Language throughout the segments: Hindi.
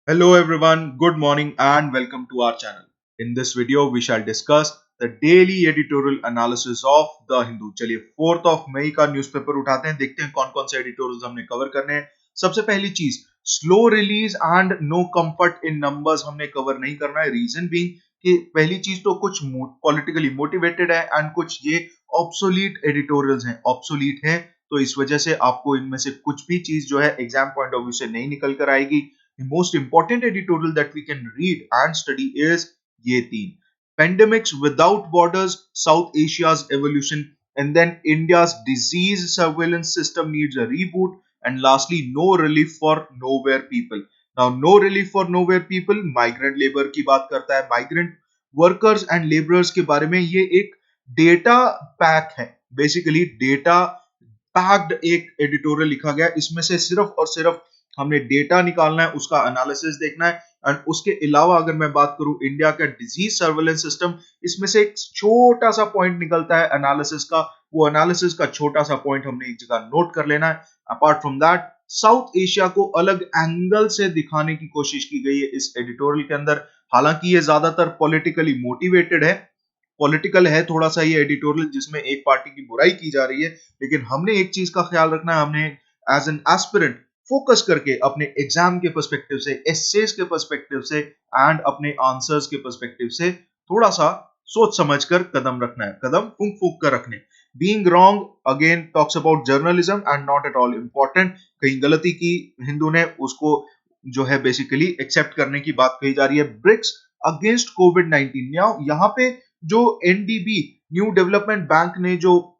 Hello everyone, good morning and welcome to our channel. In this video, we shall discuss the daily editorial analysis of The Hindu. चलिए 4th of May का न्यूज़पेपर उठाते हैं, देखते हैं कौन कौन से एडिटोरियल्स हमने कवर करने हैं। सबसे पहली चीज, slow release and no comfort in numbers हमने कवर नहीं करना है। रीजन बीइंग कि पहली चीज तो कुछ पॉलिटिकली मोटिवेटेड है एंड कुछ ये ऑब्सोलीट एडिटोरियल्स हैं, ऑब्सोलीट हैं, तो इस वजह से आपको इनमें से कुछ भी चीज जो है एग्जाम पॉइंट ऑफ व्यू से नहीं निकल कर आएगी। The most important editorial that we can read and study is ये तीन, pandemics without borders, South Asia's evolution, and then India's disease surveillance system needs a reboot, and lastly no relief for nowhere people. Now no relief for nowhere people migrant labor की बात करता है, migrant workers and laborers के बारे में। ये एक डेटा पैक है, बेसिकली डेटा पैक्ड एक एडिटोरियल लिखा गया। इसमें से सिर्फ और सिर्फ हमने डेटा निकालना है, उसका एनालिसिस देखना है। एंड उसके अलावा अगर मैं बात करूं इंडिया का डिजीज सर्वेलेंस सिस्टम, इसमें से एक छोटा सा पॉइंट निकलता है एनालिसिस का, वो एनालिसिस का छोटा सा पॉइंट हमने एक जगह नोट कर लेना है। Apart from that south Asia को अलग एंगल से दिखाने की कोशिश की गई है इस एडिटोरियल के अंदर। हालांकि ये ज्यादातर पॉलिटिकली मोटिवेटेड है, पॉलिटिकल है थोड़ा सा ये एडिटोरियल, जिसमें एक पार्टी की बुराई की जा रही है, लेकिन हमने एक चीज का ख्याल रखना है, हमने एज एन एस्पिरेंट फोकस करके अपने एग्जाम के पर्सपेक्टिव से, एसेस के पर्सपेक्टिव से एंड अपने आंसर्स के पर्सपेक्टिव से थोड़ा सा सोच समझकर कदम रखना है, कदम फूंक फूंक कर रखने। Being wrong again talks about journalism and not at all important. कहीं गलती की हिंदू ने, उसको जो है बेसिकली एक्सेप्ट करने की बात कही जा रही है। ब्रिक्स अगेंस्ट कोविड 19, यहाँ पे जो एनडीबी न्यू डेवलपमेंट बैंक ने जो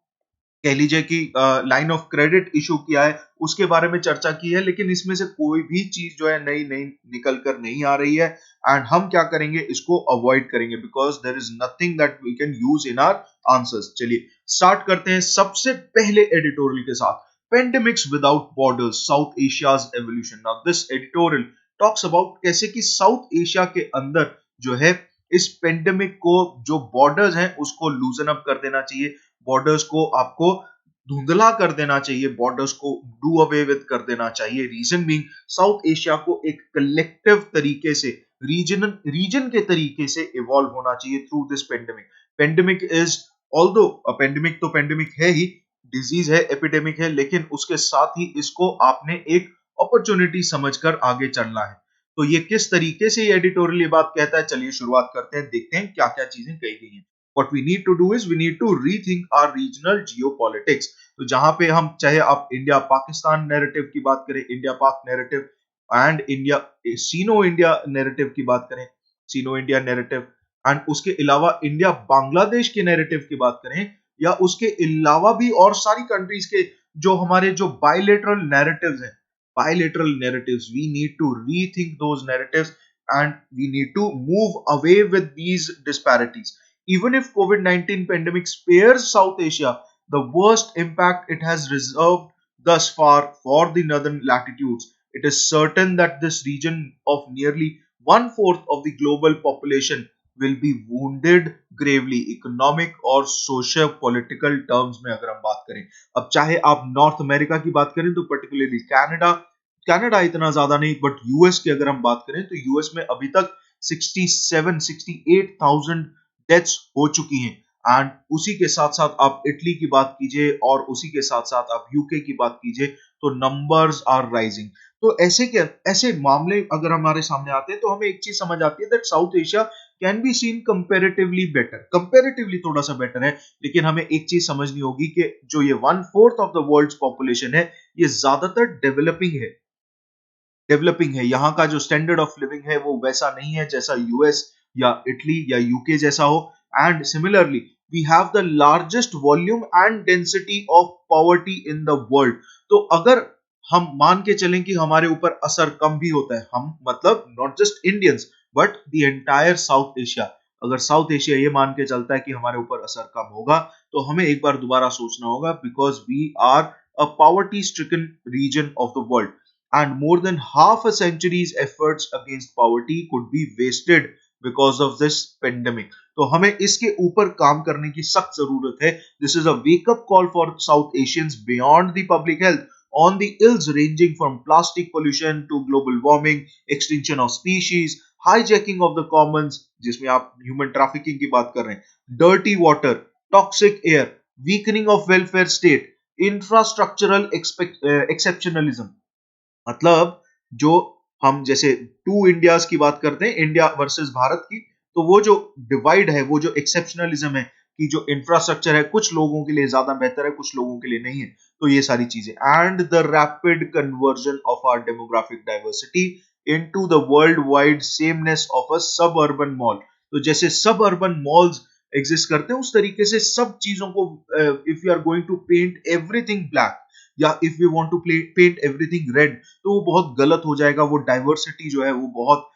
कह लीजिए कि लाइन ऑफ क्रेडिट इशू किया है, उसके बारे में चर्चा की है, लेकिन इसमें से कोई भी चीज जो है नई नई निकल कर नहीं आ रही है। एंड हम क्या करेंगे, इसको अवॉइड करेंगे, because there is nothing that we can use in our answers. चलिए स्टार्ट करते हैं सबसे पहले एडिटोरियल के साथ, pandemics without borders, South Asia's evolution. Now this editorial talks about कैसे कि साउथ एशिया के अंदर जो है इस पेंडेमिक को, जो बॉर्डर्स हैं उसको लूजन अप कर देना चाहिए, बॉर्डर्स को आपको धुंधला कर देना चाहिए, बॉर्डर्स को डू अवे विद कर देना चाहिए। रीजन बीइंग साउथ एशिया को एक कलेक्टिव तरीके से, रीजन के तरीके से इवॉल्व होना चाहिए through this pandemic. Pandemic is, although pandemic तो पेंडेमिक है ही, डिजीज है, एपिडेमिक है, लेकिन उसके साथ ही इसको आपने एक अपॉर्चुनिटी समझकर आगे चलना है। तो ये किस तरीके से ये एडिटोरियल ये बात कहता है, चलिए शुरुआत करते हैं, देखते हैं क्या क्या चीजें कही गई हैं। What we need to do is we need to rethink our regional geopolitics। तो जहां पे हम, चाहे आप इंडिया पाकिस्तान नैरेटिव की बात करें, इंडिया पाक narrative, and India Sino India narrative की बात करें, सीनो इंडिया नैरेटिव, एंड उसके अलावा इंडिया बांग्लादेश के नैरेटिव की बात करें, या उसके अलावा भी और सारी कंट्रीज के जो हमारे जो बायलेटरल नैरेटिव्स हैं, bilateral narratives, we need to rethink those narratives and we need to move away with these disparities. Even if COVID-19 pandemic spares South Asia the worst impact it has reserved thus far for the northern latitudes, it is certain that this region of nearly one-fourth of the global population will be wounded gravely, economic और सोशल पॉलिटिकल टर्म्स में अगर हम बात करें। अब चाहे आप नॉर्थ अमेरिका की बात करें तो पर्टिकुलरली कनाडा, कनाडा इतना ज्यादा नहीं, बट यूएस की अगर हम बात करें तो यूएस में अभी तक 68,000 डेथ्स हो चुकी हैं। एंड उसी के साथ साथ आप इटली की बात कीजिए और उसी के साथ साथ आप यूके की बात कीजिए तो नंबर्स आर राइजिंग। तो ऐसे मामले अगर हमारे सामने आते हैं तो हमें एक चीज समझ आती है that south Asia can be seen comparatively better, comparatively थोड़ा सा बेटर है, लेकिन हमें एक चीज समझनी होगी कि जो ये 1/4 ऑफ द वर्ल्ड्स पॉपुलेशन है, ये ज्यादातर डेवलपिंग है, डेवलपिंग है। यहाँ का जो स्टैंडर्ड ऑफ लिविंग है वो वैसा नहीं है जैसा यूएस या इटली या यूके जैसा हो। And similarly we have the largest volume and density of poverty in the world. तो अगर हम मान के चलें कि हमारे ऊपर असर कम भी होता है, हम मतलब not just Indians but the entire south Asia, अगर साउथ एशिया ये मान के चलता है कि हमारे ऊपर असर कम होगा, तो हमें एक बार दोबारा सोचना होगा, because we are a poverty stricken region of the world and more than half a century's efforts against poverty could be wasted because of this pandemic। तो हमें इसके ऊपर काम करने की सख्त जरूरत है। This is a wake up call for South Asians beyond the public health, on the ills ranging from plastic pollution to global warming, extinction of species, hijacking of the commons जिसमें आप ह्यूमन ट्रैफिकिंग की बात कर रहे हैं, dirty water, toxic air, weakening of welfare state, infrastructural exceptionalism. मतलब जो हम जैसे टू इंडियाज की बात करते हैं, इंडिया वर्सेस भारत की, तो वो जो डिवाइड है, वो जो एक्सेप्शनलिज्म है कि जो इंफ्रास्ट्रक्चर है कुछ लोगों के लिए ज्यादा बेहतर है, कुछ लोगों के लिए नहीं है, तो ये सारी चीजें and the rapid conversion of our demographic diversity into the world wide sameness of a suburban mall. तो जैसे सब अर्बन मॉल्स एग्जिस्ट करते हैं उस तरीके से सब चीजों को, if you are going to paint everything black या if we want to paint everything red, तो वो बहुत गलत हो जाएगा. वो डाइवर्सिटी जो है वो बहुत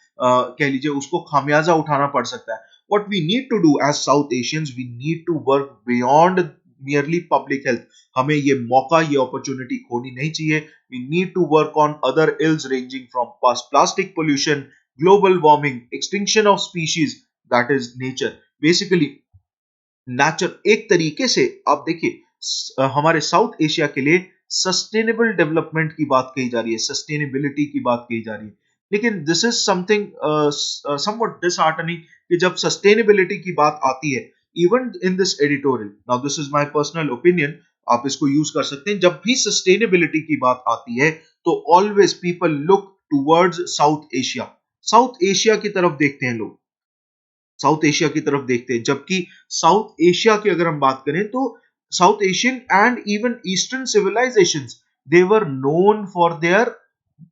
कह लीजिए उसको खामियाजा उठाना पड़ सकता है. What we need to do as South Asians, we need to work beyond merely public health. हमें ये मौका, ये अपॉर्चुनिटी खोनी नहीं चाहिए. We need to work on other ills ranging from plastic pollution, global warming, extinction of species, that is nature. Basically nature एक तरीके से आप देखिए हमारे साउथ एशिया के लिए सस्टेनेबल डेवलपमेंट की बात कही जा रही है, सस्टेनेबिलिटी की बात कही जा रही है, लेकिन this is something somewhat disheartening कि जब सस्टेनेबिलिटी की बात आती है, even in this editorial, now this is my personal opinion, आप इसको यूज कर सकते हैं, जब भी सस्टेनेबिलिटी की बात आती है तो always people look towards south Asia. South Asia की तरफ देखते हैं लोग, साउथ एशिया की तरफ देखते हैं, जबकि साउथ एशिया की अगर हम बात करें तो South Asian and even eastern civilisations, they were known for their,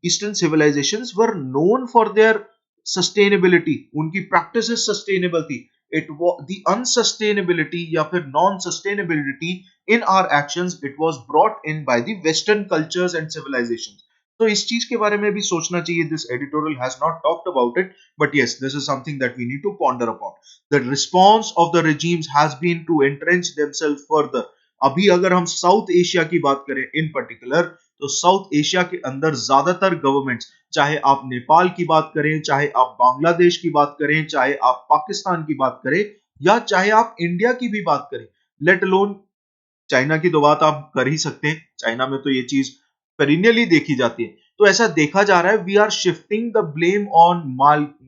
eastern civilisations were known for their sustainability. उनकी प्रैक्टिस सस्टेनेबल थी. इट द अनसस्टेनेबिलिटी या फिर non sustainability in our actions, it was brought in by the western cultures and civilisations. तो इस चीज के बारे में भी सोचना चाहिए. This editorial has not talked about it, but yes, this is something that we need to ponder upon. The response of the regimes has been to entrench themselves further. अभी अगर हम साउथ एशिया की बात करें इन पर्टिकुलर, तो साउथ एशिया के अंदर ज्यादातर गवर्नमेंट्स, चाहे आप नेपाल की बात करें, चाहे आप बांग्लादेश की बात करें, चाहे आप पाकिस्तान की बात करें, या चाहे आप इंडिया की भी बात करें, लेट अलोन चाइना की तो बात आप कर ही सकते हैं. चाइना में तो ये चीज पेरिनियली देखी जाती है. तो ऐसा देखा जा रहा है, we are shifting the blame on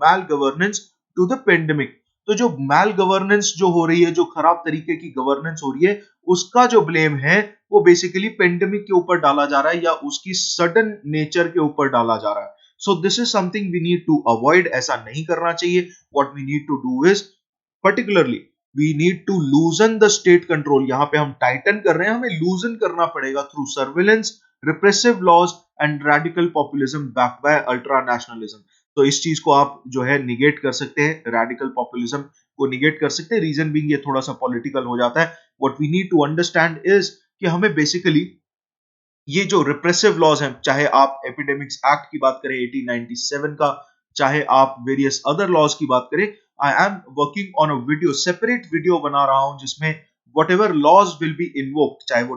mal governance to the pandemic. तो जो मैल गवर्नेंस जो हो रही है, जो खराब तरीके की गवर्नेंस हो रही है, उसका जो ब्लेम है वो बेसिकली पेंडेमिक के ऊपर डाला जा रहा है या उसकी सडन नेचर के ऊपर डाला जा रहा है. So this is something we need to avoid. ऐसा नहीं करना चाहिए. What we need to do is particularly we need to loosen the state control. यहां पे हम टाइटन कर रहे हैं, हमें लूजन करना पड़ेगा through surveillance, repressive laws and radical populism backed by ultra nationalism. तो इस चीज को आप जो है निगेट कर सकते हैं, रेडिकल पॉपुलिज्म को निगेट कर सकते हैं. रीजन बीइंग ये थोड़ा सा पॉलिटिकल हो जाता है. What we need to understand is कि हमें बेसिकली ये जो रिप्रेसिव लॉज हैं, चाहे आप एपिडेमिक्स एक्ट की बात करें 1897 का, चाहे आप वेरियस अदर लॉज की बात करें, I am working on a video, separate video बना रहा हूं जिसमें whatever laws will be invoked, चाहे वो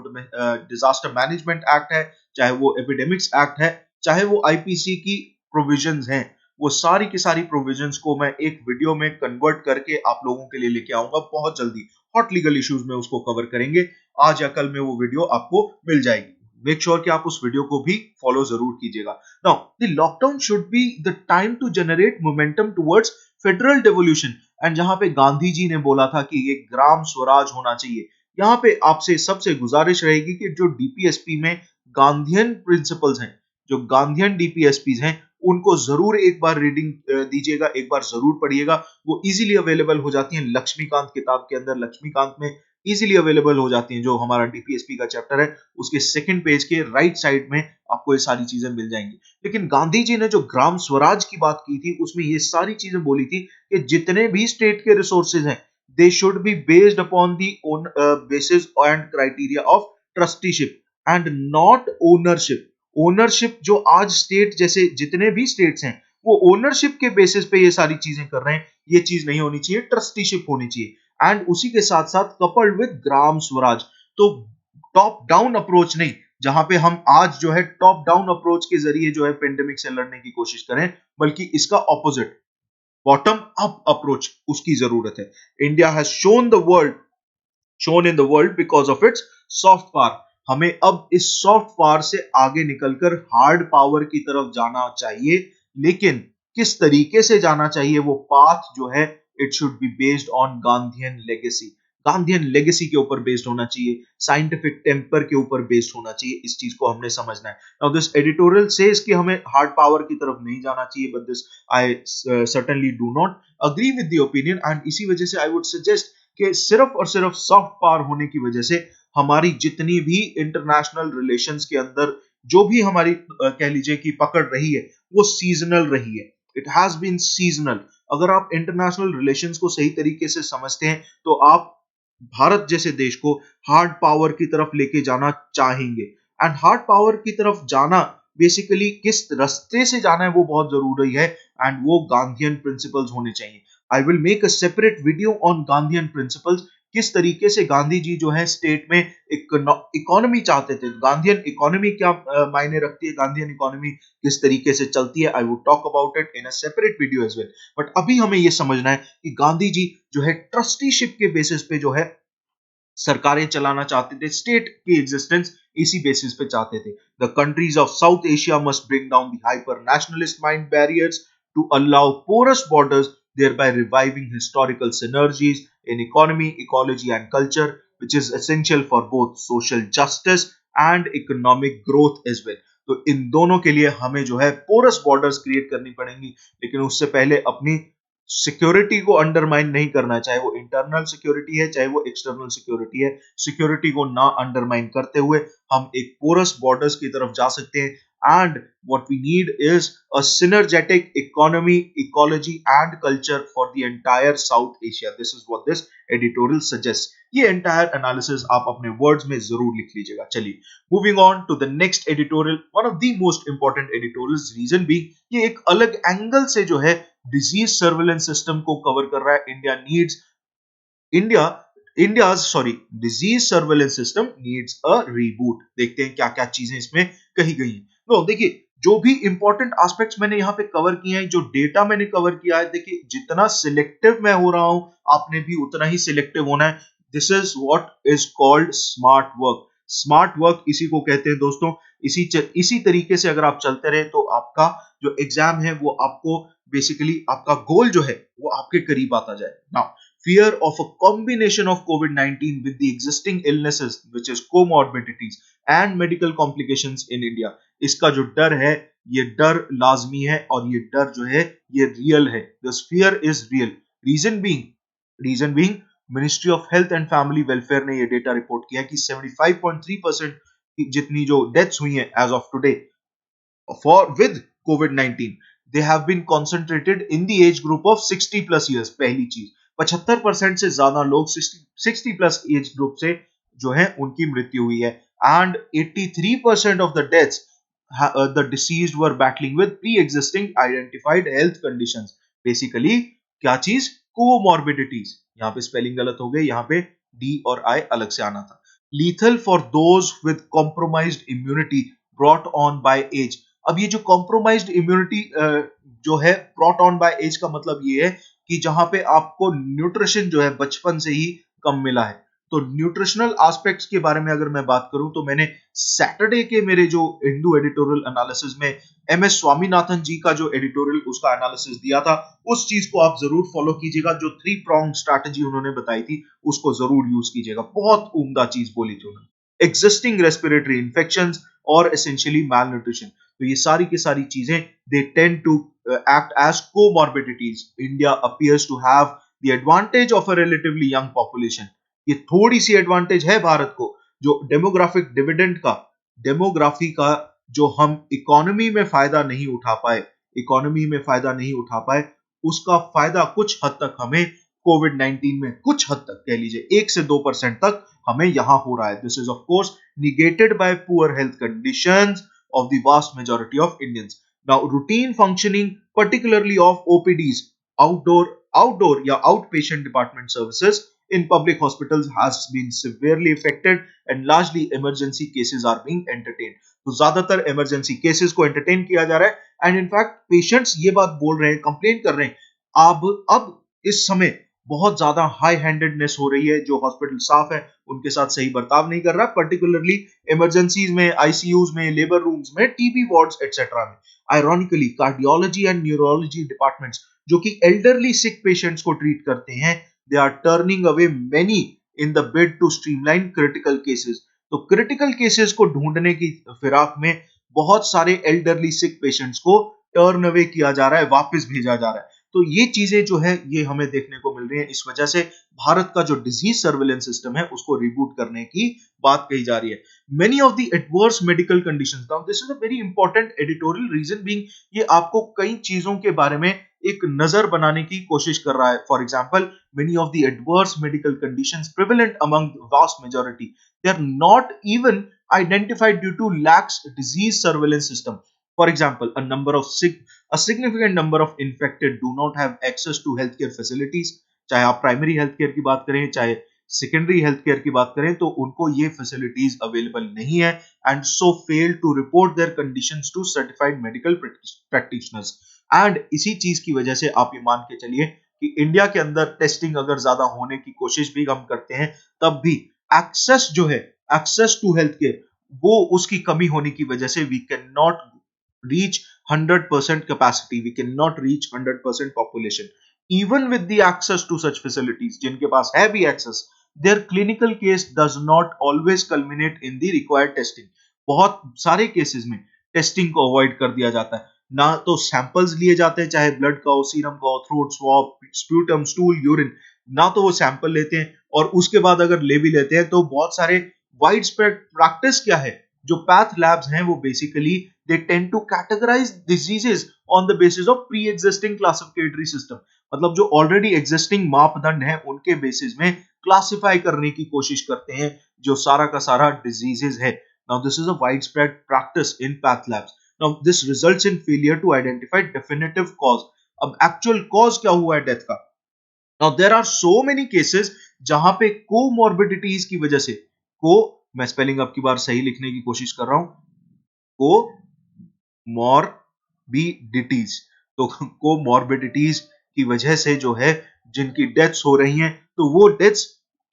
डिजास्टर मैनेजमेंट एक्ट है, चाहे वो एपिडेमिक्स एक्ट है, चाहे वो आईपीसी की प्रोविजंस हैं, वो सारी की सारी प्रोविजंस को मैं एक वीडियो में कन्वर्ट करके आप लोगों के लिए लेके आऊंगा बहुत जल्दी. हॉट लीगल इश्यूज में उसको कवर करेंगे. आज या कल में वो वीडियो आपको मिल जाएगी. मेक श्योर कि आप उस वीडियो को भी फॉलो जरूर कीजिएगा. Now the lockdown should be the time to generate momentum towards federal devolution. And जहां पे गांधी जी ने बोला था कि ये ग्राम स्वराज होना चाहिए, यहाँ पे आपसे सबसे गुजारिश रहेगी कि जो डीपीएसपी में गांधीयन प्रिंसिपल्स हैं, जो गांधीयन डीपीएसपीज हैं, उनको जरूर एक बार रीडिंग दीजिएगा, एक बार जरूर पढ़िएगा. वो इजीली अवेलेबल हो जाती हैं लक्ष्मीकांत किताब के अंदर. लक्ष्मीकांत में इजीली अवेलेबल हो जाती हैं. जो हमारा डीपीएसपी का चैप्टर है उसके सेकंड पेज के राइट साइड में आपको ये सारी चीजें मिल जाएंगी. लेकिन गांधी जी ने जो ग्राम स्वराज की बात की थी उसमें ये सारी चीजें बोली थी कि जितने भी स्टेट के रिसोर्सेज हैं, they should be based upon the basis and criteria of trusteeship and not ownership. Ownership जो आज स्टेट जैसे जितने भी स्टेट्स हैं वो ओनरशिप के बेसिस पे ये सारी चीजें कर रहे हैं, ये चीज नहीं होनी चाहिए. ट्रस्टीशिप होनी चाहिए. एंड उसी के साथ साथ कपल्ड विद ग्राम स्वराज. तो टॉप डाउन अप्रोच नहीं, जहां पे हम आज जो है टॉप डाउन अप्रोच के जरिए जो है पेंडेमिक से लड़ने की कोशिश करें, बल्कि इसका ऑपोजिट बॉटम अप अप्रोच उसकी जरूरत है. India has shown in the world because of its soft power. हमें अब इस सॉफ्ट पावर से आगे निकलकर हार्ड पावर की तरफ जाना चाहिए, लेकिन किस तरीके से जाना चाहिए, वो पाथ जो है it should be based on Gandhian legacy. Gandhian legacy के ऊपर बेस्ड होना चाहिए, साइंटिफिक टेम्पर के ऊपर बेस्ड होना चाहिए। इस चीज को हमने समझना है। नाउ दिस एडिटोरियल सेज कि हमें हार्ड पावर की तरफ नहीं जाना चाहिए, but this I certainly do not agree with the opinion, and इसी वजह से आई वुड सजेस्ट कि सिर्फ और सिर्फ सॉफ्ट पावर होने की वजह से हमारी जितनी भी इंटरनेशनल रिलेशंस के अंदर जो भी हमारी कह लीजिए कि पकड़ रही है, वो सीजनल रही है। It has been seasonal. अगर आप इंटरनेशनल रिलेशंस को सही तरीके से समझते हैं तो आप भारत जैसे देश को हार्ड पावर की तरफ लेके जाना चाहेंगे। एंड हार्ड पावर की तरफ जाना बेसिकली किस रास्ते से जाना है वो बहुत जरूरी है, एंड वो गांधीयन प्रिंसिपल्स होने चाहिए। I will make a separate video on Gandhian principles. किस तरीके से गांधी जी जो है स्टेट में इकोनॉमी चाहते थे, गांधीयन इकोनॉमी क्या मायने रखती है, गांधीयन इकोनॉमी किस तरीके से चलती है। I would talk about it in a separate video as well. But अभी हमें यह समझना है कि गांधी जी जो है ट्रस्टीशिप के बेसिस पे जो है सरकारें चलाना चाहते थे, स्टेट की एग्जिस्टेंस इसी बेसिस पे चाहते थे। The countries of South Asia must bring down the hyper nationalist mind barriers to allow porous borders, thereby reviving historical synergies in economy, ecology, and culture, which is essential for both social justice and economic growth as well. तो इन दोनों के लिए हमें जो है पोरस बॉर्डर्स क्रिएट करनी पड़ेंगी, लेकिन उससे पहले अपनी सिक्योरिटी को अंडरमाइन नहीं करना है, चाहे वो इंटरनल सिक्योरिटी है चाहे वो एक्सटर्नल सिक्योरिटी है। सिक्योरिटी को ना अंडरमाइन करते हुए हम एक पोरस बॉर्डर्स की तरफ जा सकते हैं। And what we need is a synergetic economy, ecology and culture for the entire South Asia. This is what this editorial suggests. ये entire analysis आप अपने words में जरूर लिख लीजिएगा। चलिए moving on to the next editorial, one of the most important editorials, reason being ये एक अलग एंगल से जो है डिजीज सर्वेलेंस सिस्टम को कवर कर रहा है। India sorry disease surveillance system needs a reboot. देखते हैं क्या क्या चीजें इसमें कही गई हैं। तो देखिए जो भी इंपॉर्टेंट एस्पेक्ट्स मैंने यहाँ पे कवर किए हैं, जो डेटा मैंने कवर किया है, देखिए जितना सिलेक्टिव मैं हो रहा हूं आपने भी उतना ही सिलेक्टिव होना है। This is what is called smart work. Smart work इसी को कहते हैं दोस्तों। इसी तरीके से अगर आप चलते रहे तो आपका जो एग्जाम है वो आपको बेसिकली आपका गोल जो है वो आपके करीब आता जाए। Now fear of a combination of COVID-19 with the existing illnesses, which is comorbidities and medical complications in India. इसका जो डर है ये डर लाजमी है और ये डर जो है ये रियल है। This fear is real. Reason being ministry of health and family welfare ने ये डेटा रिपोर्ट किया कि 75.3% जितनी जो डेथ्स हुई हैं as of today for with COVID-19 they have been concentrated in the age group of 60 plus years। पहली चीज 75% से ज्यादा लोग 60 प्लस एज ग्रुप से जो है उनकी मृत्यु हुई है। And 83% of the deaths the deceased were battling with pre-existing identified health conditions। Basically क्या चीज कोमॉर्बिडिटीज। यहाँ पे स्पेलिंग गलत हो गई, यहाँ पे डी और आई अलग से आना था। Lethal for those with compromised immunity brought on by age. अब ये जो कॉम्प्रोमाइज्ड इम्यूनिटी जो है ब्रॉट ऑन बाय एज का मतलब ये है कि जहां पे आपको न्यूट्रिशन जो है बचपन से ही कम मिला है। तो न्यूट्रिशनल एस्पेक्ट्स के बारे में अगर मैं बात करूं तो मैंने सैटरडे के मेरे जो हिंदू एडिटोरियल एनालिसिस में MS स्वामीनाथन जी का जो एडिटोरियल उसका एनालिसिस दिया था, उस चीज को आप जरूर फॉलो कीजिएगा। जो 3 pronged स्ट्रैटेजी उन्होंने बताई थी उसको जरूर यूज कीजिएगा। बहुत उम्दा चीज बोली थी उन्होंने। एग्जिस्टिंग रेस्पिरेटरी इंफेक्शंस और एसेंशियली malnutrition, तो ये सारी की सारी चीजें they tend to act as comorbidities. India appears to have the advantage of a relatively young population. ये थोड़ी सी एडवांटेज है भारत को, जो डेमोग्राफिक डिविडेंड का, डेमोग्राफी का जो हम इकोनॉमी में फायदा नहीं उठा पाए, उसका फायदा कुछ हद तक हमें कोविड-19 में कुछ हद तक कह लीजिए 1 से 2% तक हमें यहां हो रहा है। This is of course negated by poor health conditions of the vast majority of Indians. Now, routine functioning, particularly of OPDs, outdoor या outpatient department services in public hospitals has been severely affected and largely emergency cases are being entertained. तो ज्यादातर emergency cases को entertain किया जा रहा है and in fact patients ये बात बोल रहे हैं, कंप्लेन कर रहे हैं अब इस समय बहुत ज्यादा हाई हैंडेडनेस हो रही है, जो हॉस्पिटल स्टाफ है उनके साथ सही बर्ताव नहीं कर रहा, पर्टिकुलरली इमरजेंसीज में, आईसीयूज में, लेबर रूम्स में, टीबी वार्ड्स एक्सेट्रा में। Ironically cardiology and neurology departments जो कि एल्डरली सिक पेशेंट्स को ट्रीट करते हैं, they are turning away many in the bid to streamline critical cases. तो क्रिटिकल केसेस को ढूंढने की फिराक में बहुत सारे एल्डरली सिक पेशेंट्स को टर्न अवे किया जा रहा है, वापस भेजा जा रहा है। तो ये चीजें जो है ये हमें देखने को मिल रही है। इस वजह से भारत का जो डिजीज सर्विलेंस सिस्टम है उसको रिबूट करने की बात कही जा रही है। Many of the adverse medical conditions, now this is a very important editorial, reason being ये आपको कई चीजों के बारे में एक नजर बनाने की कोशिश कर रहा है। For example, many of the adverse medical conditions prevalent among vast majority, they are not even identified due to lax disease surveillance system. For example, a significant number of infected do not have access to healthcare facilities. चाहे आप प्राइमरी हेल्थ केयर की बात करें, चाहे सेकेंडरी हेल्थ केयर की बात करें, तो उनको ये फैसिलिटीज अवेलेबल नहीं है, and so fail to report their conditions to certified medical practitioners. And इसी चीज की वजह से आप ये मान के चलिए कि इंडिया के अंदर टेस्टिंग अगर ज्यादा होने की कोशिश भी हम करते हैं, तब भी एक्सेस जो है, एक्सेस टू हेल्थ केयर, वो उसकी कमी होने की वजह से we can not reach 100% capacity, we cannot reach 100% population even with the access to such facilities। जिनके पास है भी access, their clinical case does not always culminate in the required testing। बहुत सारे केसेस में टेस्टिंग को अवॉइड कर दिया जाता है, ना तो सैंपल्स लिए जाते हैं, चाहे ब्लड का हो, सीरम का हो, throat swab, sputum, stool, urine, ना तो वो सैंपल लेते हैं, और उसके बाद अगर ले भी लेते हैं तो बहुत सारे वाइड स्प्रेड प्रैक्टिस क्या है, जो पैथ लैब्स हैं वो basically they tend to categorize diseases on the basis of pre-existing classificatory system। मतलब जो ऑलरेडी एग्जिस्टिंग मापदंड है उनके बेसिस में क्लासिफाई करने की कोशिश करते हैं जो सारा का सारा डिजीजेस है। Now this is a widespread practice in path labs। Now this results in failure to identify definitive cause। अब एक्चुअल कॉज क्या हुआ है डेथ का? Now there are so many cases जहां पे कोमॉर्बिडिटीज की वजह से, को मैं स्पेलिंग अब की बार सही लिखने की कोशिश कर रहा हूं, को मॉर्बिडिटीज, तो कोमॉर्बिडिटीज की वजह से जो है जिनकी डेथ्स हो रही हैं, तो वो डेथ्स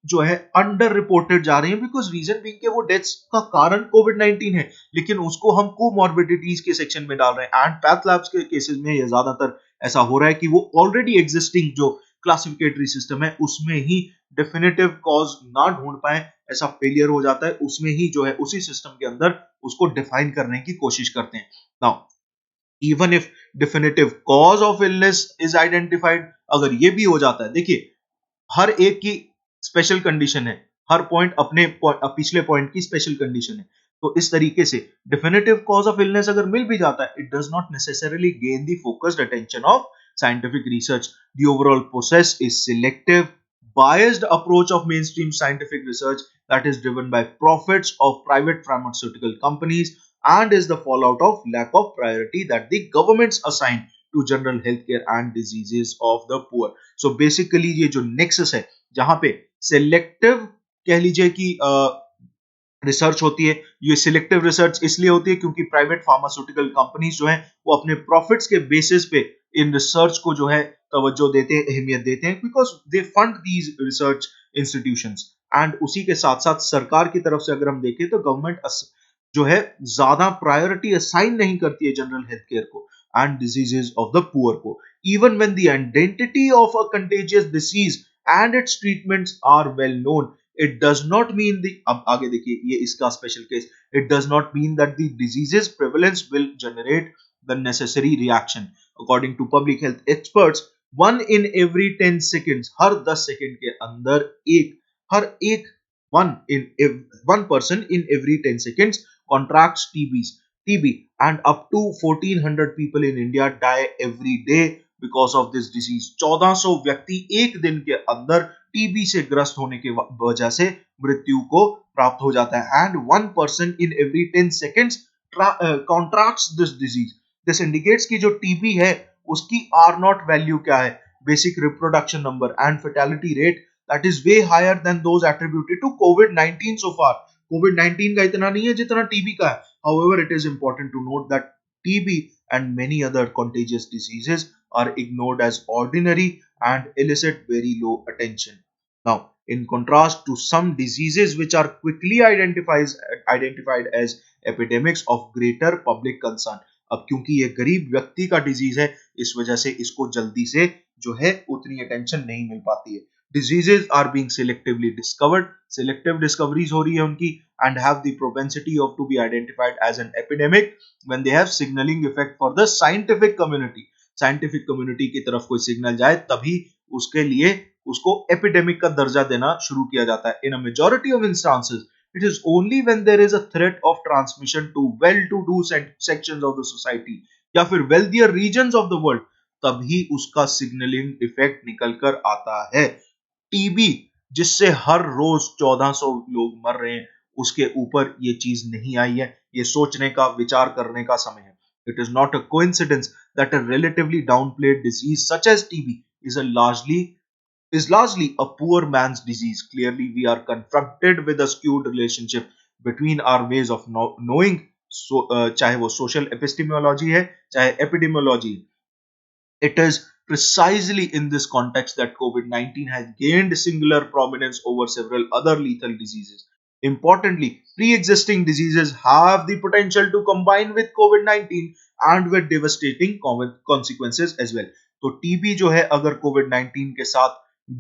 जो है अंडर रिपोर्टेड जा रही है, बिकॉज रीजन बीइंग के वो डेथ्स का कारण कोविड-19 है, लेकिन उसको हम कोमॉर्बिडिटीज के सेक्शन में डाल रहे हैं। एंड पैथ लैब्स के केसेस में ये ज्यादातर ऐसा हो रहा है कि वो ऑलरेडी एग्जिस्टिंग जो क्लासिफिकेटरी सिस्टम है उसमें ही डेफिनेटिव कॉज ना ढूंढ पाए, ऐसा फेलियर हो जाता है, उसमें ही जो है उसी सिस्टम के अंदर उसको डिफाइन करने की कोशिश करते हैं। Now even if definitive cause of illness is identified, अगर ये भी हो जाता है, देखिए हर एक की स्पेशल कंडीशन है, हर पॉइंट अपने पिछले पॉइंट की स्पेशल कंडीशन है, तो इस तरीके से डिफिनेटिव कॉज ऑफ इलनेस अगर मिल भी जाता है, it does not necessarily gain the focused attention of scientific research। The overall process is selective, biased approach of mainstream scientific research that is driven by profits of private pharmaceutical companies and is the fallout of lack of priority that the governments assign to general healthcare and diseases of the poor। So basically ये जो nexus है जहां पे selective कह लीजिए कि रिसर्च होती है, ये सिलेक्टिव रिसर्च इसलिए होती है क्योंकि प्राइवेट फार्मास्यूटिकल कंपनीज जो है वो अपने प्रॉफिट्स के बेसिस पे इन रिसर्च को जो है तवज्जो देते हैं, अहमियत देते हैं, because they fund these research institutions. And उसी के साथ साथ सरकार की तरफ से अगर हम देखें तो गवर्नमेंट जो है ज्यादा प्रायोरिटी असाइन नहीं करती है जनरल हेल्थ केयर को and diseases of the poor को, even when the identity of a contagious disease and its treatments are well known. It does not mean the, अब आगे देखिए ये इसका special case, it does not mean that the diseases prevalence will generate the necessary reaction। According to public health experts, 1 in every 10 seconds, her 10 second के अंदर हर एक 1 person in every 10 seconds contracts TB, and up to 1400 people in India die every day because of this disease। 1400 व्यक्ति एक दिन के अंदर टीबी से ग्रस्त होने की वजह से मृत्यु को प्राप्त हो जाता है। And 1 person in every 10 seconds contracts this disease। This indicates कि जो टीबी है उसकी आर नॉट वैल्यू क्या है, basic reproduction number and fatality rate, that is way higher than those attributed to कोविड-19 सो फार। कोविड-19 का इतना नहीं है जितना टीबी का है। However it is important to note that TB and many other contagious diseases are ignored as ordinary and elicit very low attention. Now, in contrast to some diseases which are quickly identified as epidemics of greater public concern. अब क्योंकि ये गरीब व्यक्ति का डिजीज है, इस वजह से इसको जल्दी से जो है उतनी अटेंशन नहीं मिल पाती है. Diseases are being selectively discovered, selective discoveries हो रही है उनकी, and have the propensity of to be identified as an epidemic when they have signaling effect for the scientific community. Scientific community की तरफ कोई सिग्नल जाए तभी उसके लिए उसको एपिडेमिक का दर्जा देना शुरू किया जाता है. In a majority of instances, it is only when there is a threat of transmission to well-to-do sections of the society या फिर wealthier regions of the world, तभी उसका सिग्नलिंग इफेक्ट निकल कर आता है. टीबी जिससे हर रोज 1400 लोग मर रहे हैं, उसके ऊपर ये चीज नहीं आई है. ये सोचने का, विचार करने का समय है. It is not a coincidence that a relatively downplayed disease such as TB is largely a poor man's disease. Clearly, we are confronted with a skewed relationship between our ways of knowing. So, चाहे वो social epistemology है, चाहे epidemiology. It is precisely in this context that COVID-19 has gained singular prominence over several other lethal diseases. Importantly, pre-existing diseases have the potential to combine with COVID-19 and with devastating consequences as well. तो टीबी जो है अगर कोविड-19 के साथ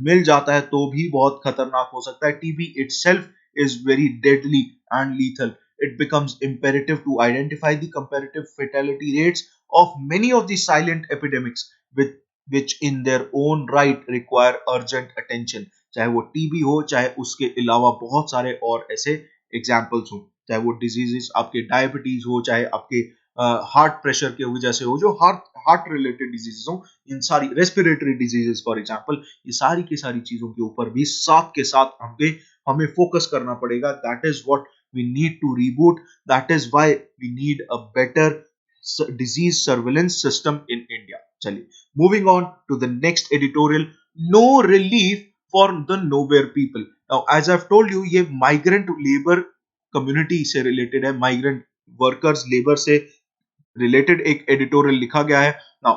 मिल जाता है तो भी बहुत खतरनाक हो सकता है. TB itself is very deadly and lethal. It becomes imperative to identify the comparative fatality rates of many of the silent epidemics which in their own right require urgent attention. चाहे वो टीबी हो, चाहे उसके अलावा बहुत सारे और ऐसे एग्जाम्पल्स हो, चाहे वो डिजीजेस आपके डायबिटीज हो, चाहे आपके हार्ट प्रेशर की वजह से हो, जो हार्ट रिलेटेड डिजीजेस हो, इन सारी रेस्पिरेटरी डिजीजेस फॉर एग्जांपल, ये सारी की सारी चीजों के ऊपर भी साथ के साथ हमें फोकस करना पड़ेगा. That is what we need to reboot. That is why we need a better disease surveillance system in India. चलिए, moving on to the next editorial, no relief for the nowhere people. Now, as I've told you, ये migrant labor community से related है, migrant workers labor से related एक editorial लिखा गया है. Now,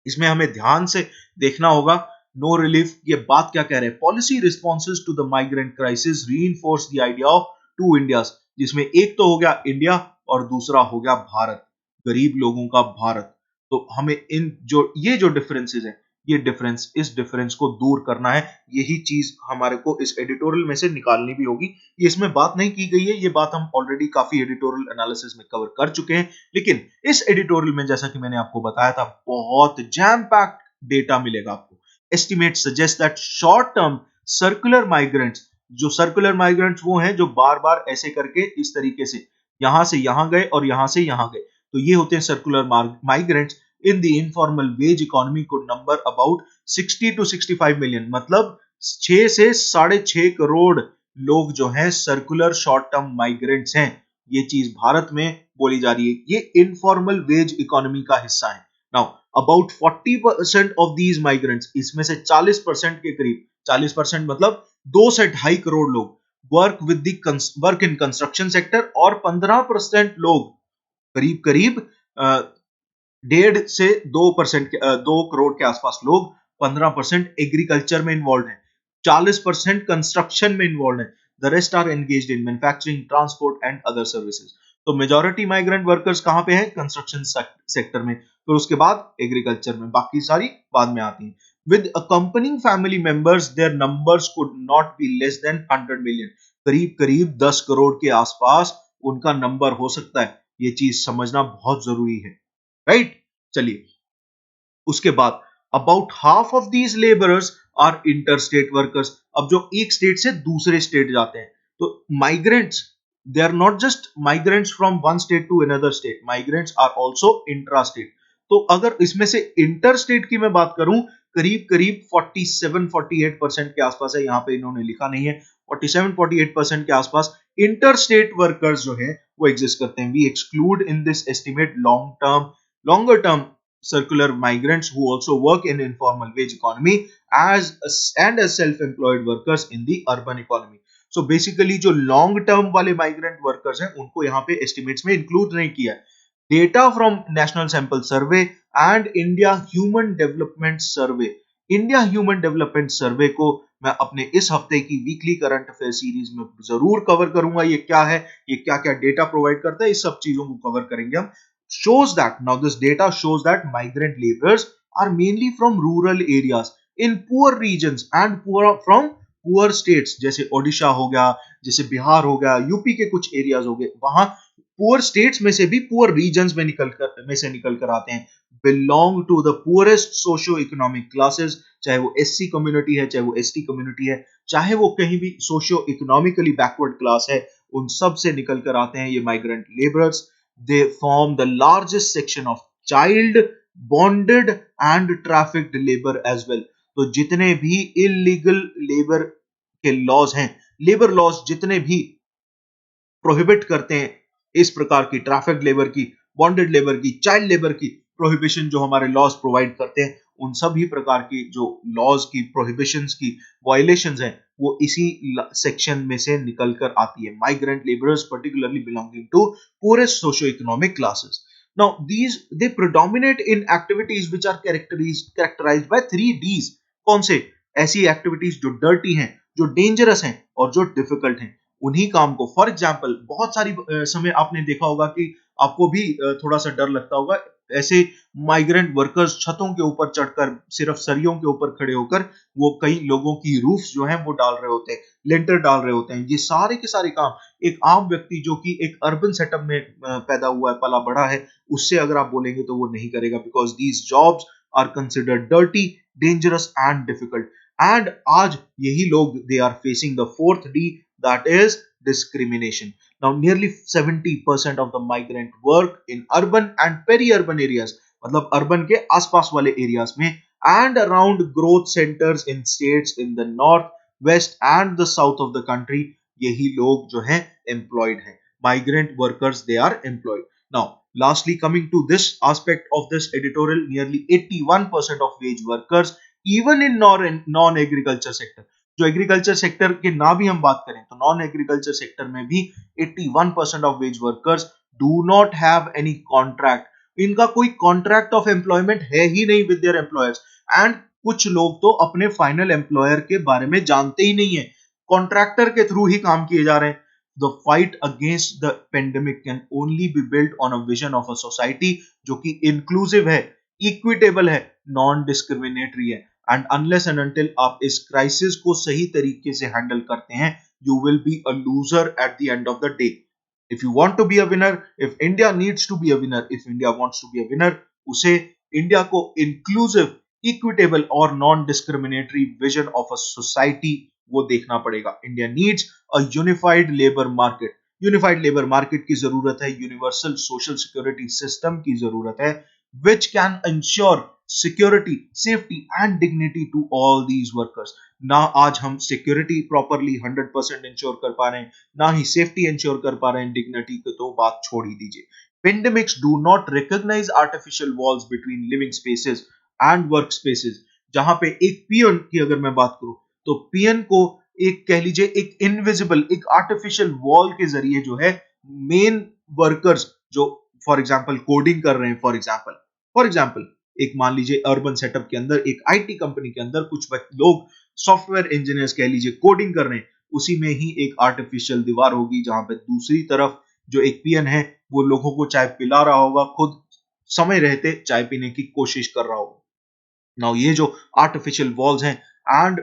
इसमें हमें ध्यान से देखना होगा. नो रिलीफ, ये बात क्या कह रहे हैं? Policy responses to the migrant crisis reinforce the idea of two Indias, जिसमें एक तो हो गया इंडिया और दूसरा हो गया भारत, गरीब लोगों का भारत. तो हमें ये जो डिफरेंसेस हैं, ये इस डिफरेंस को दूर करना है. यही चीज हमारे को इस एडिटोरियल में से निकालनी भी होगी. ये इसमें बात नहीं की गई है, ये बात हम ऑलरेडी काफी एडिटोरियल एनालिसिस में कवर कर चुके हैं. लेकिन इस एडिटोरियल में, जैसा कि मैंने आपको बताया था, बहुत जैम पैक्ड डेटा मिलेगा आपको. Estimate suggest that short term circular migrants, जो सर्कुलर माइग्रेंट्स वो हैं जो बार बार ऐसे करके इस तरीके से यहां से यहां गए और यहां से यहां गए, तो ये होते हैं circular migrants. In the informal wage economy को नंबर अबाउट 60 to 65 मिलियन, मतलब 6 से 6.5 करोड़ लोग जो हैं सर्कुलर शॉर्ट टर्म माइग्रेंट्स हैं. ये चीज भारत में बोली जा रही है. ये इनफॉर्मल वेज इकोनॉमी का हिस्सा है. Now about 40% of these migrants, इसमें से 40% के करीब, 40% मतलब 2 से 2.5 करोड़ लोग वर्क इन कंस्ट्रक्शन सेक्टर, और 15% लोग, करीब करीब 1.5 से 2%, 2 करोड़ के आसपास लोग, 15% एग्रीकल्चर में इन्वॉल्व हैं, 40% कंस्ट्रक्शन में इन्वॉल्व हैं. The rest are engaged in manufacturing, transport and other services. तो मेजॉरिटी माइग्रेंट वर्कर्स कहां पे हैं? कंस्ट्रक्शन सेक्टर में, फिर उसके बाद एग्रीकल्चर में, बाकी सारी बाद में आती हैं. With accompanying family members, their numbers could not be less than 100 million. करीब करीब 10 करोड़ के आसपास उनका नंबर हो सकता है. ये चीज समझना बहुत जरूरी है, राइट? चलिए, उसके बाद about half of these labourers are interstate workers. अब जो एक स्टेट से दूसरे स्टेट जाते हैं, तो migrants, they are not just migrants from one state to another state, migrants are also intrastate. तो अगर इसमें से इंटर स्टेट की मैं बात करूं, करीब करीब 47-48% के आसपास है. यहां पे इन्होंने लिखा नहीं है, 47-48% के आसपास इंटर स्टेट वर्कर्स जो है वो एग्जिस्ट करते हैं. We exclude in this estimate longer term circular migrants who also work in informal wage economy as self-employed workers in the urban economy. So basically जो long term वाले migrant workers हैं, उनको यहाँ पे estimates में include नहीं किया. Data from National Sample Survey and India Human Development Survey India human development survey को मैं अपने इस हफ्ते की वीकली करंट अफेयर सीरीज में जरूर कवर करूंगा। ये क्या है, ये क्या क्या डेटा प्रोवाइड करता है, इस सब चीजों को कवर करेंगे हम। shows that now this data shows that migrant laborers are mainly from rural areas in poor regions and from poor states, जैसे ओडिशा हो गया, जैसे बिहार हो गया, यूपी के कुछ एरियाज हो गए, वहां पुअर स्टेट्स में से भी पुअर रीजन्स में निकल कर आते हैं। Belong to the poorest socio economic classes, चाहे वो एससी कम्युनिटी है, चाहे वो एसटी कम्युनिटी है, चाहे वो कहीं भी सोशियो इकोनॉमिकली बैकवर्ड क्लास है, उन सब से निकल कर आते हैं ये migrant labourers. They form the largest section of child bonded and trafficked labour as well. तो जितने भी इलीगल लेबर के लॉज हैं, लेबर लॉज जितने भी प्रोहिबिट करते हैं इस प्रकार की ट्रैफिक लेबर की, बॉन्डेड लेबर की, चाइल्ड लेबर की प्रोहिबिशन जो हमारे लॉज प्रोवाइड करते हैं, उन सभी प्रकार की जो लॉज की प्रोहिबिशंस की वायलेशंस हैं वो इसी सेक्शन में से निकल कर आती है। Migrant labourers particularly belonging to poorest socio-economic classes. Now, they predominate in activities which are characterized by 3 Ds. कौन से? ऐसी एक्टिविटीज जो डर्टी हैं, जो डेंजरस हैं और जो डिफिकल्ट हैं, उन्हीं काम को। फॉर एग्जाम्पल, बहुत सारी समय आपने देखा होगा कि आपको भी थोड़ा सा डर लगता होगा, ऐसे माइग्रेंट वर्कर्स छतों के ऊपर चढ़कर, सिर्फ सरियों के ऊपर खड़े होकर वो कई लोगों की रूफ्स जो हैं वो डाल रहे होते हैं, लेंटर डाल रहे होते हैं। ये सारे के सारे काम एक आम व्यक्ति जो कि एक अर्बन सेटअप में पैदा हुआ है, पला बड़ा है, उससे अगर आप बोलेंगे तो वो नहीं करेगा, because these jobs are considered dirty, dangerous and difficult. And आज यही लोग, they are facing the 4th D, that is discrimination. Now nearly 70% of the migrant work in urban and peri-urban areas, मतलब अर्बन के आसपास वाले एरियाज में, and around growth centers in states in the north, west and the south of the country, यही लोग जो हैं employed हैं, migrant workers, they are employed. Now lastly, coming to this aspect of this editorial, nearly 81% of wage workers even in non agriculture sector, जो एग्रीकल्चर सेक्टर के ना भी हम बात करें तो नॉन एग्रीकल्चर सेक्टर में भी 81% of ways workers do not have any contract, इनका कोई कॉन्ट्रैक्ट ऑफ एम्प्लॉयमेंट है ही नहीं विद देयर एम्प्लॉयर्स। एंड कुछ लोग तो अपने फाइनल एम्प्लॉयर के बारे में जानते ही नहीं है, कॉन्ट्रैक्टर के थ्रू ही काम किए जा रहे हैं। The fight against the pandemic can only be built on a vision of a society जो कि इंक्लूसिव है, इक्विटेबल है, नॉन डिस्क्रिमिनेटरी है। एंड अनलेस एंड अनटिल आप इस क्राइसिस को सही तरीके से हैंडल करते हैं, you will be a loser at the end of the day. If you want to be a winner, if India needs to be a winner, if India wants to be a winner, उसे इंडिया को इंक्लूसिव, इक्विटेबल और non discriminatory vision of a society वो देखना पड़ेगा। India needs a unified labour market, unified labour market की जरूरत है, यूनिवर्सल सोशल सिक्योरिटी सिस्टम की जरूरत है, which can ensure security, safety and dignity to all these workers. ना आज हम सिक्योरिटी प्रॉपरली 100% इंश्योर कर पा रहे हैं, ना ही सेफ्टी इंश्योर कर पा रहे हैं, डिग्निटी को तो बात छोड़ ही दीजिए। Pandemics do not recognise artificial walls between living spaces and work spaces. जहां पे एक पीएन की अगर मैं बात करूं तो पीएन को एक कह लीजिए एक इनविजिबल, एक आर्टिफिशियल वॉल के जरिए जो है मेन वर्कर्स जो फॉर एग्जांपल कोडिंग कर रहे हैं, फॉर एग्जांपल एक मान लीजिए अर्बन सेटअप के अंदर एक आईटी कंपनी के अंदर कुछ लोग सॉफ्टवेयर इंजीनियर्स कह लीजिए कोडिंग कर रहे हैं, उसी में ही एक आर्टिफिशियल दीवार होगी जहां पे दूसरी तरफ जो एक पीएन है वो लोगों को चाय पिला रहा होगा, खुद समय रहते चाय पीने की कोशिश कर रहा होगा। नाउ ये जो आर्टिफिशियल वॉल्स हैं and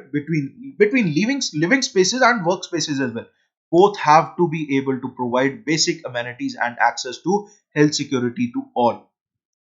between living spaces and workspaces as well, both have to be able to provide basic amenities and access to health security to all,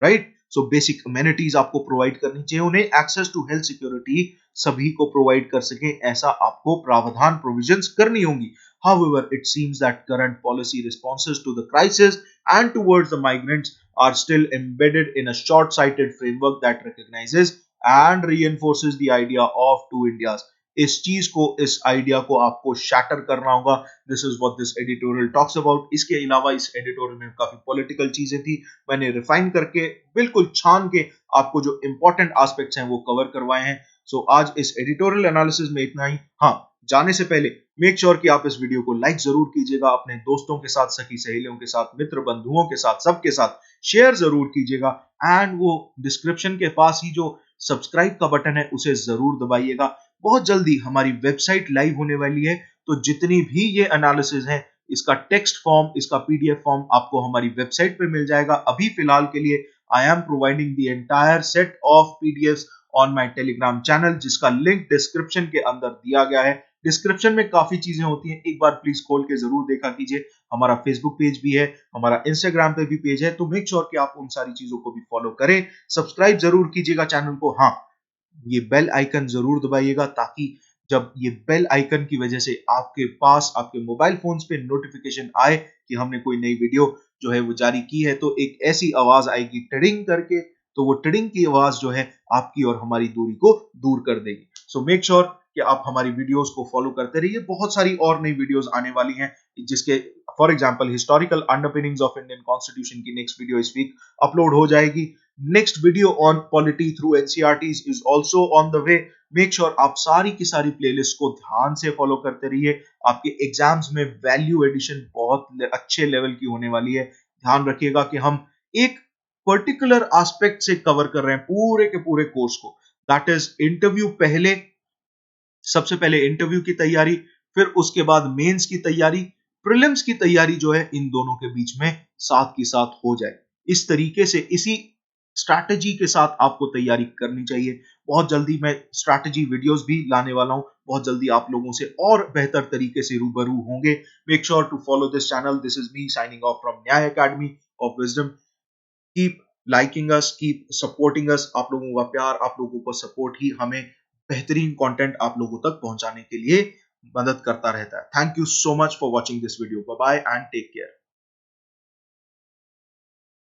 right. So basic amenities आपको प्रोवाइड करनी चाहिए, उन्हें एक्सेस टू हेल्थ सिक्योरिटी सभी को प्रोवाइड कर सके, ऐसा आपको प्रावधान प्रोविजंस करनी होंगी। However, it seems that current policy responses to the crisis and towards the migrants are still embedded in a short-sighted framework that recognizes and reinforces the idea of two Indias. इस चीज को, इस आइडिया को आपको शैटर करना होगा। This is what this editorial talks about. इसके अलावा इस एडिटोरियल में काफी पॉलिटिकल चीजें थी, मैंने रिफाइन करके बिल्कुल छान के आपको जो इंपॉर्टेंट एस्पेक्ट्स हैं वो कवर करवाए हैं। सो आज इस एडिटोरियल एनालिसिस में इतना ही। हाँ, जाने से पहले मेक श्योर कि आप इस वीडियो को लाइक जरूर कीजिएगा, अपने दोस्तों के साथ, सखी सहेलियों के साथ, मित्र बंधुओं के साथ, सबके साथ शेयर जरूर कीजिएगा। एंड वो डिस्क्रिप्शन के पास ही जो सब्सक्राइब का बटन है उसे जरूर दबाइएगा। बहुत जल्दी हमारी वेबसाइट लाइव होने वाली है, तो जितनी भी ये एनालिसिस है, इसका टेक्स्ट फॉर्म, इसका पीडीएफ फॉर्म आपको हमारी वेबसाइट पे मिल जाएगा। अभी फिलहाल के लिए I am providing the entire set of PDF on my Telegram channel, जिसका लिंक डिस्क्रिप्शन के अंदर दिया गया है। डिस्क्रिप्शन में काफी चीजें होती हैं, एक बार प्लीज खोल के जरूर देखा कीजिए। हमारा फेसबुक पेज भी है, हमारा इंस्टाग्राम पे भी पेज है, तो मेक श्योर कि आप उन सारी चीजों को भी फॉलो करें। सब्सक्राइब जरूर कीजिएगा चैनल को। हाँ, ये बेल आइकन जरूर दबाइएगा, ताकि जब ये बेल आइकन की वजह से आपके पास आपके मोबाइल फोन्स पे नोटिफिकेशन आए कि हमने कोई नई वीडियो जो है वो जारी की है, तो एक ऐसी आवाज आएगी टिडिंग करके, तो वो टिडिंग की आवाज जो है आपकी और हमारी दूरी को दूर कर देगी। सो मेक श्योर कि आप हमारी वीडियोस को फॉलो करते रहिए। बहुत सारी और नई वीडियोस आने वाली हैं, जिसके for example historical underpinnings of Indian constitution की नेक्स्ट वीडियो इस वीक अपलोड हो जाएगी। Next video on polity through NCERTs is also on the way. Make sure आप सारी की सारी प्लेलिस्ट को ध्यान से फॉलो करते रहिए। आपके एग्जाम्स में वैल्यू एडिशन बहुत अच्छे लेवल की होने वाली है। ध्यान रखिएगा कि हम एक पर्टिकुलर एस्पेक्ट से कवर कर रहे हैं पूरे के पूरे कोर्स को, दैट इज इंटरव्यू। पहले सबसे पहले इंटरव्यू की तैयारी, फिर उसके बाद मेंस की तैयारी, प्रीलिम्स की तैयारी जो है इन दोनों के बीच में साथ की साथ हो जाए। इस तरीके से इसी स्ट्रैटेजी के साथ आपको तैयारी करनी चाहिए। बहुत जल्दी मैं स्ट्रैटेजी वीडियोस भी लाने वाला हूं, बहुत जल्दी आप लोगों से और बेहतर तरीके से रूबरू होंगे। Make sure to follow this channel. This is me signing off from Nyaya academy of wisdom. Keep liking us, keep supporting us. आप लोगों का प्यार, आप लोगों का सपोर्ट ही हमें बेहतरीन कंटेंट आप लोगों तक पहुंचाने के लिए मदद करता रहता है। Thank you so much for watching this video. Bye bye and take care.